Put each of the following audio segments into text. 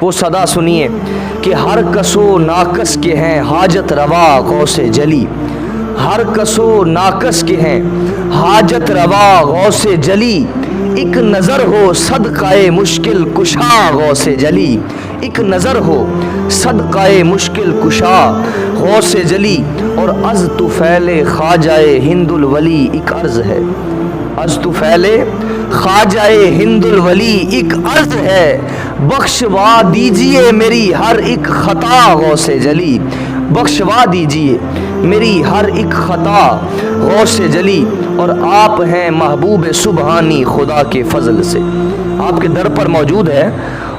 وہ صدا سنیے کہ ہر کس و ناکس کے ہیں حاجت روا غوث جلی، ہر کس و ناکس کے ہیں حاجت روا غوث جلی، ایک نظر ہو صدقہ مشکل کشا غوث جلی، ایک نظر ہو صدقہ مشکل کشا غوث جلی۔ اور از تو پھیلے خواجہ ہند الولی ایک عرض ہے، از تو پھیلے خواجہ ہند الولی ایک عرض ہے، بخشوا دیجئے میری ہر ایک خطا غوث جلی، بخشوا دیجئے میری ہر ایک خطا غوث جلی۔ اور آپ ہیں محبوب سبحانی خدا کے فضل سے، آپ کے در پر موجود ہے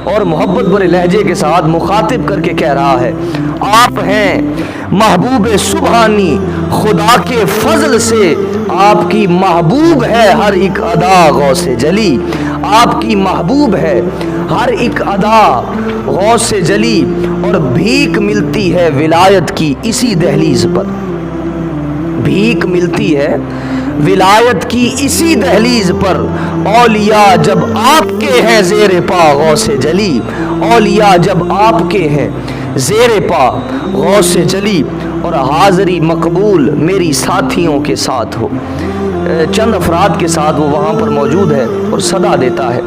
اور محبت بھرے لہجے کے ساتھ مخاطب کر کے کہہ رہا ہے، آپ ہیں محبوب سبحانی خدا کے فضل سے، آپ کی محبوب ہے ہر ایک ادا غوث جلی، آپ کی محبوب ہے ہر ایک ادا غوث جلی۔ اور بھیک ملتی ہے ولایت کی اسی دہلیز پر، بھیک ملتی ہے ولایت کی اسی دہلیز پر، اولیاء جب آپ کے ہیں زیر پا غوث جلی، اولیاء جب آپ کے ہیں زیر پا غوث جلی۔ اور حاضری مقبول میری ساتھیوں کے ساتھ ہو، چند افراد کے ساتھ وہ وہاں پر موجود ہے اور صدا دیتا ہے۔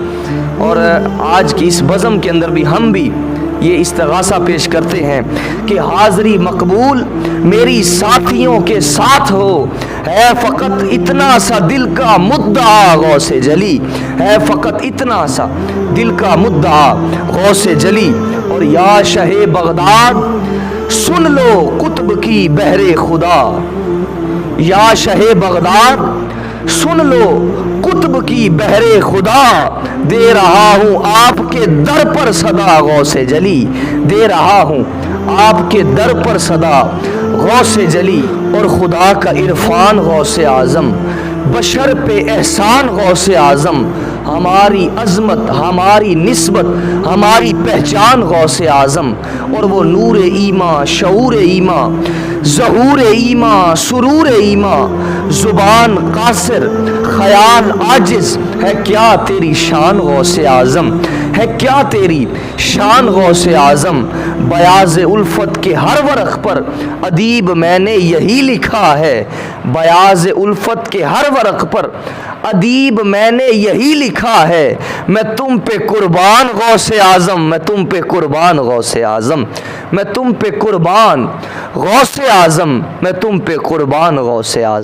اور آج کی اس بزم کے اندر بھی ہم بھی یہ استغاثہ پیش کرتے ہیں کہ حاضری مقبول میری ساتھیوں کے ساتھ ہو، ہے فقط اتنا سا دل کا مدعا غوث جلی، ہے فقط اتنا سا دل کا مدعا غوث جلی۔ اور یا شہ بغداد سن لو قطب کی بحر خدا، یا شہ بغداد سن لو قطب کی بحر خدا، دے رہا ہوں آپ کے در پر صدا غوث جلی، دے رہا ہوں آپ کے در پر صدا غوث جلی۔ اور خدا کا عرفان غوث اعظم، بشر پہ احسان غوث اعظم، ہماری عظمت، ہماری نسبت، ہماری پہچان غوث اعظم۔ اور وہ نور ایمان، شعور ایمان، ظہور ایمان، سرور ایمان، زبان قاصر، خیال عاجز، ہے کیا تیری شان غوث اعظم، ہے کیا تیری شان غوث اعظم۔ بیاض الفت کے ہر ورق پر ادیب میں نے یہی لکھا ہے، بیاض الفت کے ہر ورق پر ادیب میں نے یہی لکھا ہے، میں تم پہ قربان غوث اعظم، میں تم پہ قربان غوث اعظم، میں تم پہ قربان غوث اعظم، میں تم پہ قربان غوث اعظم۔